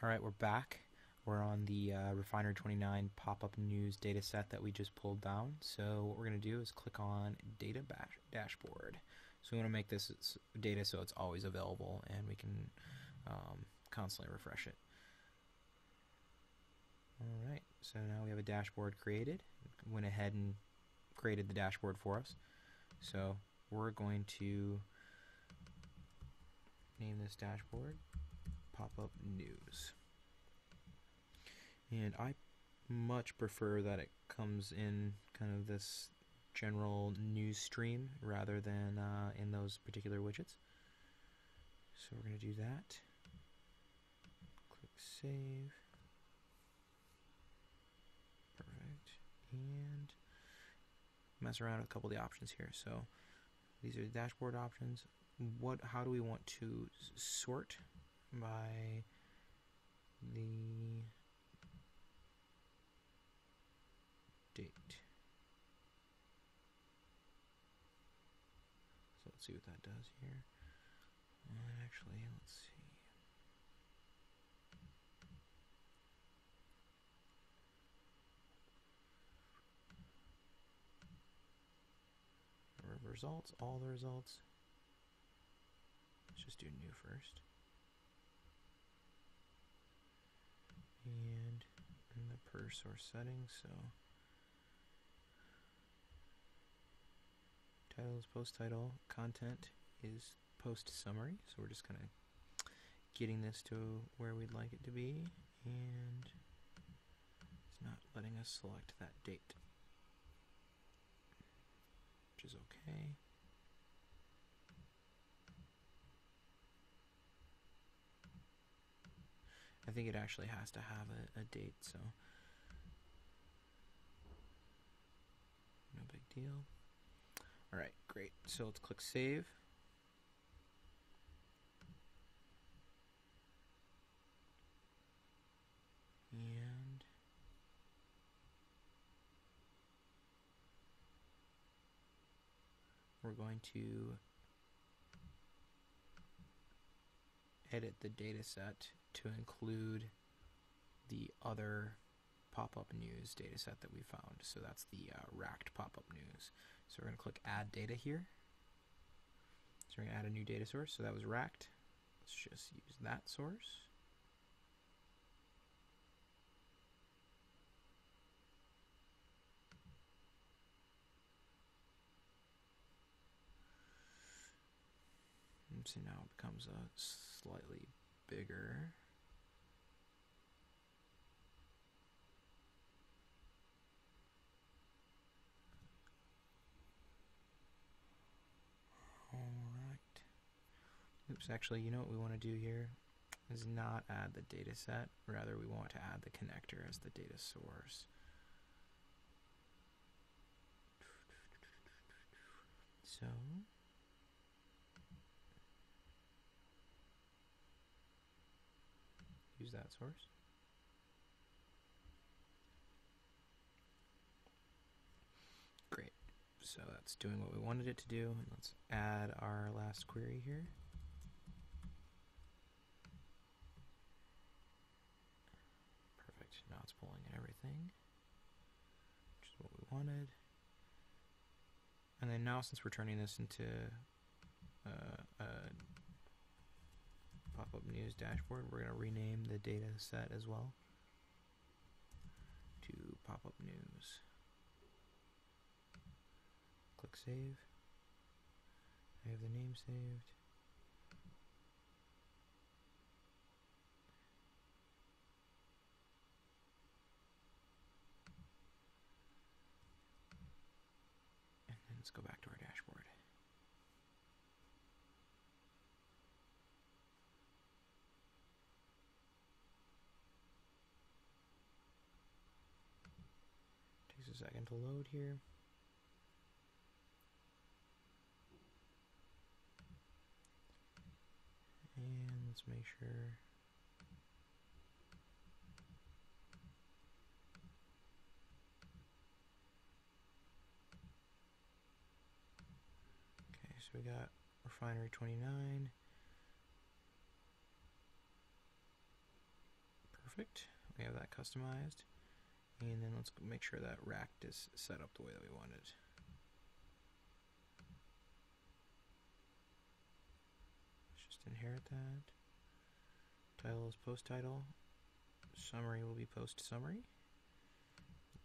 Alright, we're back. We're on the Refinery 29 pop-up news data set that we just pulled down. So what we're going to do is click on Data Dashboard. So we want to make this data so it's always available and we can constantly refresh it. Alright, so now we have a dashboard created. Went ahead and created the dashboard for us. So we're going to name this dashboard Pop-up News. And I much prefer that it comes in kind of this general news stream rather than in those particular widgets. So we're going to do that. Click Save. Perfect. And mess around with a couple of the options here. So these are the dashboard options. How do we want to sort by the date? So let's see what that does here. Actually, let's see. Results, all the results. Let's just do new first. And in the per source settings, so title is post title, content is post summary, so we're just kind of getting this to where we'd like it to be, and it's not letting us select that date, which is okay. I think it actually has to have a date, so no big deal. Alright, great. So let's click Save. And we're going to edit the data set to include the other pop-up news data set that we found. So that's the racked pop-up news. So we're going to click Add Data here. So we're going to add a new data source. So that was racked. Let's just use that source. And so now it becomes a slightly bigger. Oops, actually, you know what we want to do here is not add the data set. Rather, we want to add the connector as the data source. So use that source. Great. So that's doing what we wanted it to do. And let's add our last query here. Now it's pulling in everything, which is what we wanted. And then now, since we're turning this into a pop-up news dashboard, we're going to rename the data set as well to pop-up news. Click Save. I have the name saved. Let's go back to our dashboard. Takes a second to load here. And let's make sure. So we got Refinery 29. Perfect. We have that customized. And then let's make sure that Racked is set up the way that we want it. Let's just inherit that. Title is post title. Summary will be post summary.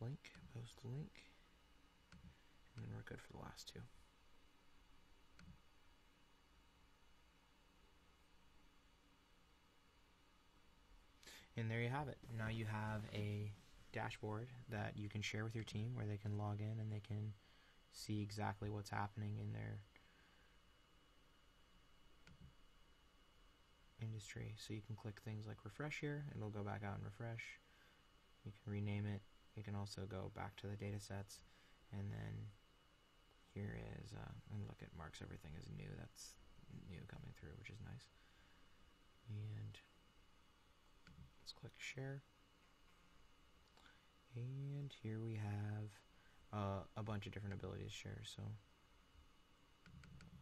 Link, post link. And then we're good for the last two. And there you have it. Now you have a dashboard that you can share with your team where they can log in and they can see exactly what's happening in their industry. So you can click things like refresh here and it'll go back out and refresh. You can rename it. You can also go back to the data sets, and then here is and look, it marks everything as new. That's new coming through, which is nice. And let's click share. And here we have a bunch of different abilities to share. So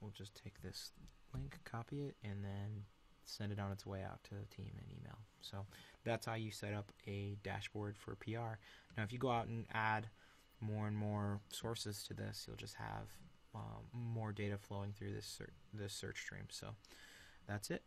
we'll just take this link, copy it, and then send it on its way out to the team in email. So that's how you set up a dashboard for PR. Now, if you go out and add more and more sources to this, you'll just have more data flowing through this search stream. So that's it.